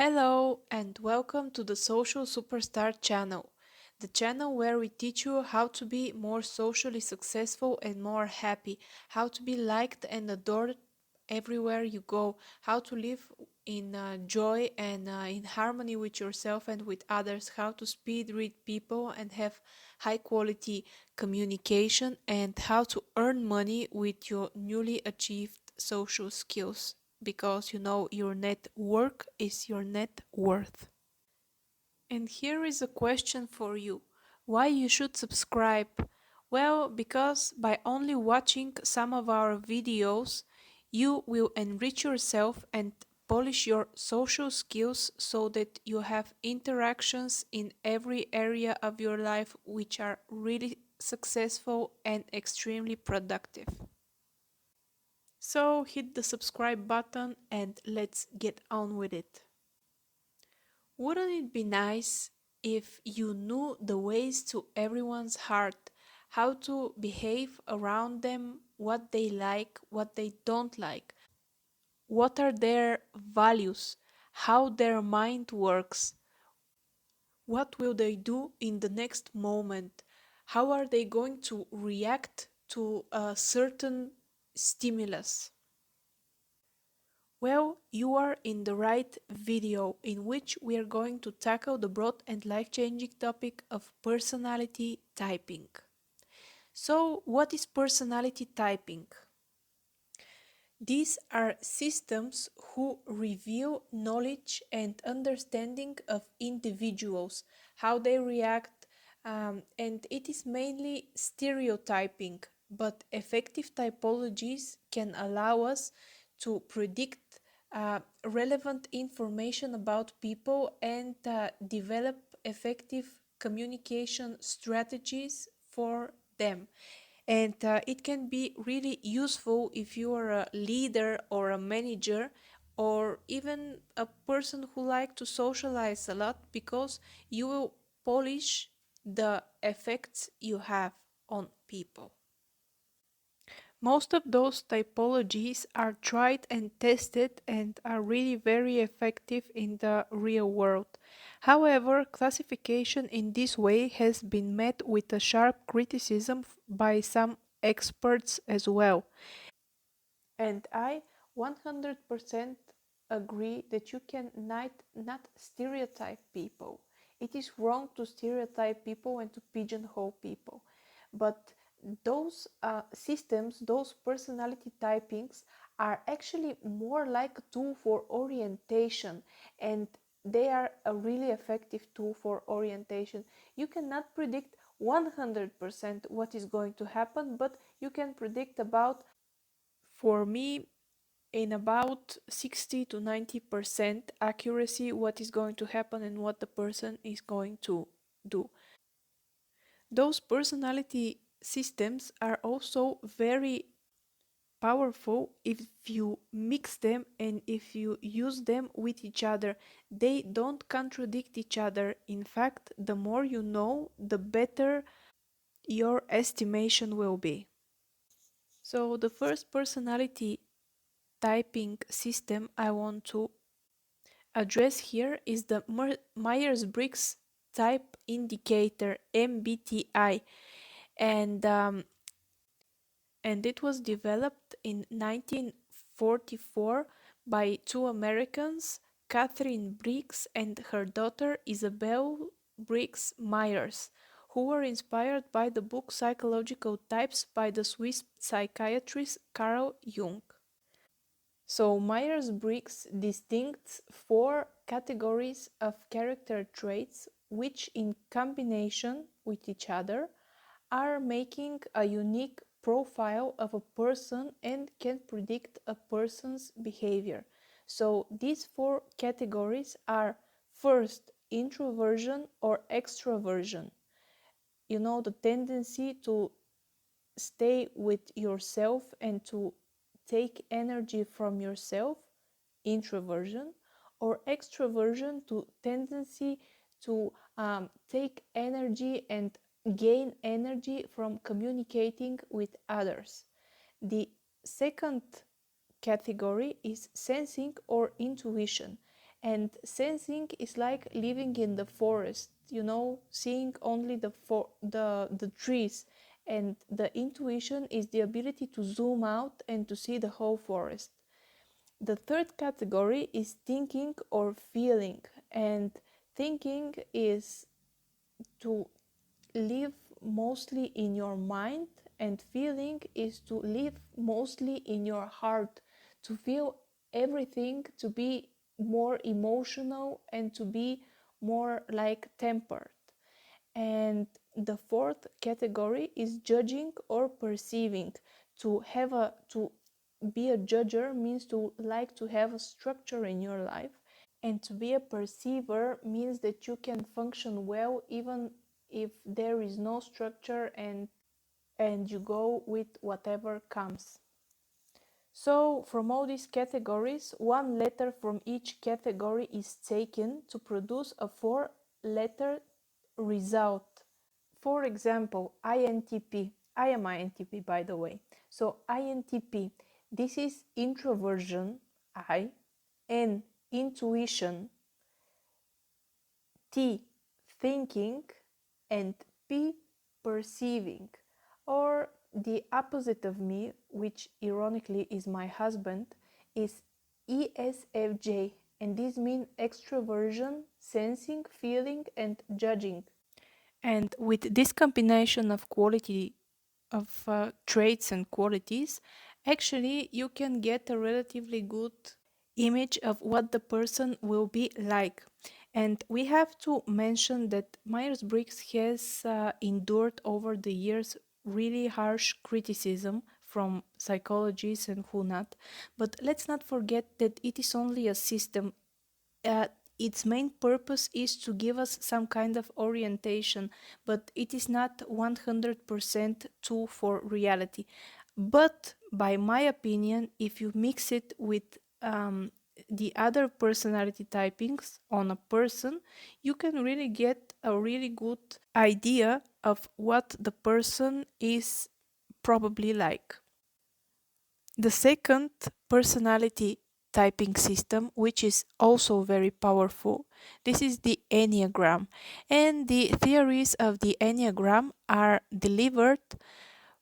Hello and welcome to the Social Superstar channel, the channel where we teach you how to be more socially successful and more happy, how to be liked and adored everywhere you go, how to live in joy and in harmony with yourself and with others, how to speed read people and have high quality communication, and how to earn money with your newly achieved social skills because you know your network is your net worth. And here is a question for you. Why you should subscribe? Well, because by only watching some of our videos, you will enrich yourself and polish your social skills so that you have interactions in every area of your life which are really successful and extremely productive. So hit the subscribe button and let's get on with it. Wouldn't it be nice if you knew the ways to everyone's heart, how to behave around them, what they like, what they don't like, what are their values, how their mind works, what will they do in the next moment, how are they going to react to a certain stimulus? Well, you are in the right video in which we are going to tackle the broad and life-changing topic of personality typing. So, what is personality typing? These are systems who reveal knowledge and understanding of individuals, how they react, and it is mainly stereotyping, but effective typologies can allow us to predict relevant information about people and develop effective communication strategies for them. And it can be really useful if you are a leader or a manager or even a person who like to socialize a lot, because you will polish the effects you have on people. Most of those typologies are tried and tested and are really very effective in the real world. However, classification in this way has been met with a sharp criticism by some experts as well. And I 100% agree that you can not stereotype people. It is wrong to stereotype people and to pigeonhole people. But those systems, those personality typings, are actually more like a tool for orientation, and they are a really effective tool for orientation. You cannot predict 100% what is going to happen, but you can predict about, for me, in about 60 to 90% accuracy what is going to happen and what the person is going to do. Those personality systems are also very powerful if you mix them and if you use them with each other. They don't contradict each other. In fact, the more you know, the better your estimation will be. So the first personality typing system I want to address here is the Myers-Briggs Type Indicator, MBTI, and it was developed in 1944 by two Americans, Catherine Briggs and her daughter Isabel Briggs Myers, who were inspired by the book Psychological Types by the Swiss psychiatrist Carl Jung. So Myers-Briggs distincts four categories of character traits which, in combination with each other, are making a unique profile of a person and can predict a person's behavior. So these four categories are: first, introversion or extroversion. You know, the tendency to stay with yourself and to take energy from yourself, introversion, or extroversion, to tendency to take energy and gain energy from communicating with others. The second category is sensing or intuition, And sensing is like living in the forest, seeing only the trees. And the intuition is the ability to zoom out and to see the whole forest. The third category is thinking or feeling. And thinking is to live mostly in your mind, and feeling is to live mostly in your heart, to feel everything, to be more emotional and to be more like tempered. And the fourth category is judging or perceiving. To be a judger means to like to have a structure in your life, and to be a perceiver means that you can function well even if there is no structure, and you go with whatever comes. So, from all these categories, one letter from each category is taken to produce a four-letter result. For example, INTP. I am INTP, by the way. So, INTP, this is introversion, I, N, intuition, T, thinking, and P, perceiving. Or the opposite of me, which ironically is my husband, is ESFJ, and this means extroversion, sensing, feeling, and judging. And with this combination of traits and qualities, actually you can get a relatively good image of what the person will be like. And we have to mention that Myers-Briggs has endured over the years really harsh criticism from psychologists and who not. But let's not forget that it is only a system. uh, its main purpose is to give us some kind of orientation, but it is not 100% true for reality. But by my opinion, if you mix it with the other personality typings on a person, you can really get a really good idea of what the person is probably like. The second personality typing system, which is also very powerful, this is the Enneagram. And the theories of the Enneagram are delivered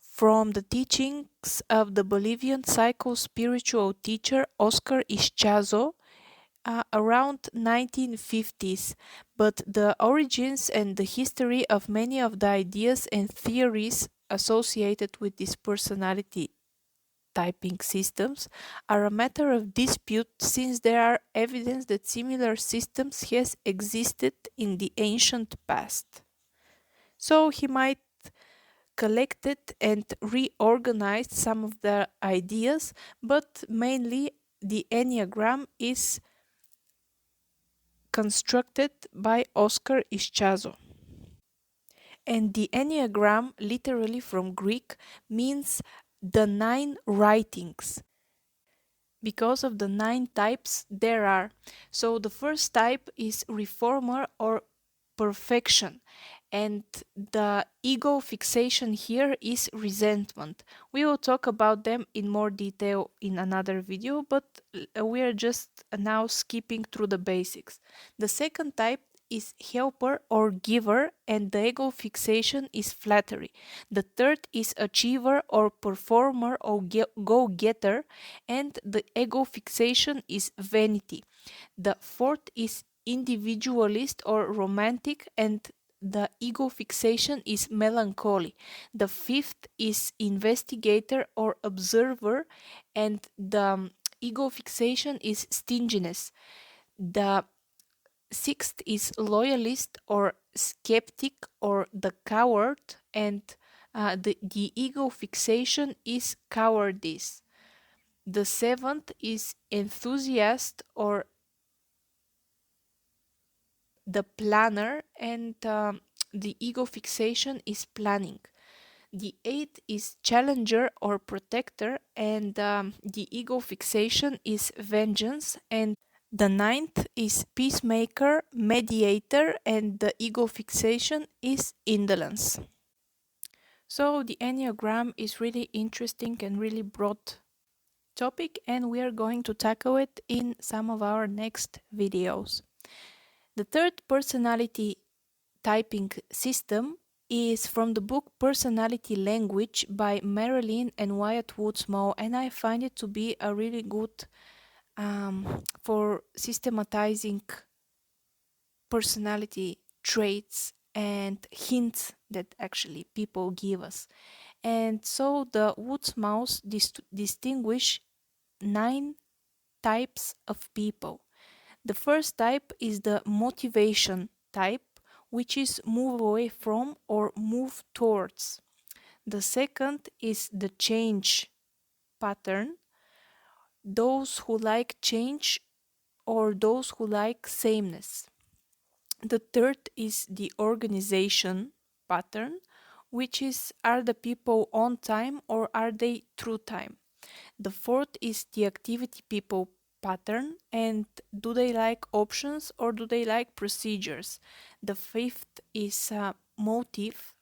from the teachings of the Bolivian psycho-spiritual teacher Oscar Ischazo around 1950s. But the origins and the history of many of the ideas and theories associated with this personality typing systems are a matter of dispute, since there are evidence that similar systems has existed in the ancient past. So he might collected and reorganized some of the ideas, but mainly the Enneagram is constructed by Oscar Ischazo. And the Enneagram, literally from Greek, means the nine writings, because of the nine types there are. So the first type is reformer or perfection, and the ego fixation here is resentment. We will talk about them in more detail in another video, but we are just now skipping through the basics. The second type is helper or giver, and the ego fixation is flattery. The third is achiever or performer or go-getter, and the ego fixation is vanity. The fourth is individualist or romantic, and the ego fixation is melancholy. The fifth is investigator or observer, and the ego fixation is stinginess. The sixth is loyalist or skeptic or the coward, and the ego fixation is cowardice. The seventh is enthusiast or the planner, and the ego fixation is planning. The eighth is challenger or protector, and the ego fixation is vengeance. And the ninth is peacemaker, mediator, and the ego fixation is indolence. So the Enneagram is really interesting and really broad topic, and we are going to tackle it in some of our next videos. The third personality typing system is from the book Personality Language by Marilyn and Wyatt Woodsmoe, and I find it to be a really good for systematizing personality traits and hints that actually people give us. And so the Woodsmouse distinguish 9 types of people. The first type is the motivation type, which is move away from or move towards. The second is the change pattern, those who like change or those who like sameness. The third is the organization pattern, which is are the people on time or are they through time. The fourth is the activity people pattern, and do they like options or do they like procedures. The fifth is motive,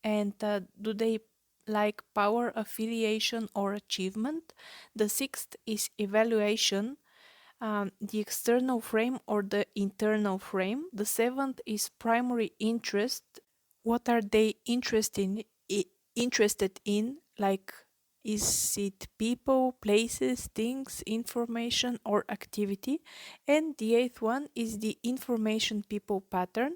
and do they like power, affiliation, or achievement. The sixth is evaluation, the external frame or the internal frame. The seventh is primary interest. What are they interested in? Like, is it people, places, things, information, or activity? And the eighth one is the information people pattern.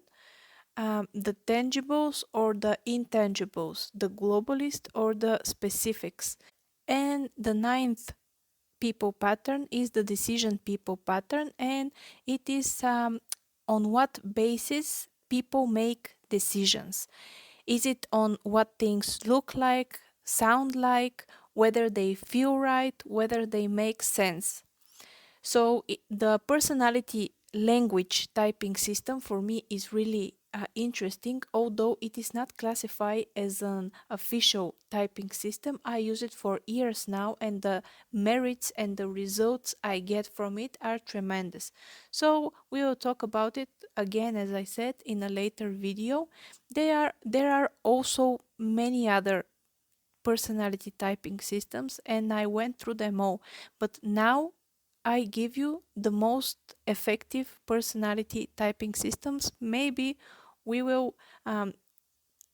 The tangibles or the intangibles, the globalist or the specifics. And the ninth people pattern is the decision people pattern, and it is on what basis people make decisions. Is it on what things look like, sound like, whether they feel right, whether they make sense? So the personality language typing system for me is really interesting, although it is not classified as an official typing system. I use it for years now, and the merits and the results I get from it are tremendous. So we will talk about it again, as I said, in a later video. There are also many other personality typing systems, and I went through them all. But now I give you the most effective personality typing systems. Maybe we will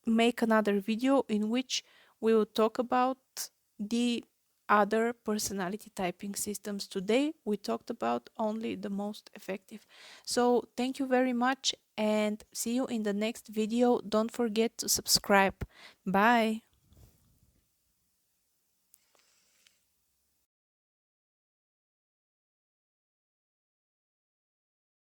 make another video in which we will talk about the other personality typing systems. Today we talked about only the most effective. So thank you very much and see you in the next video. Don't forget to subscribe. Bye.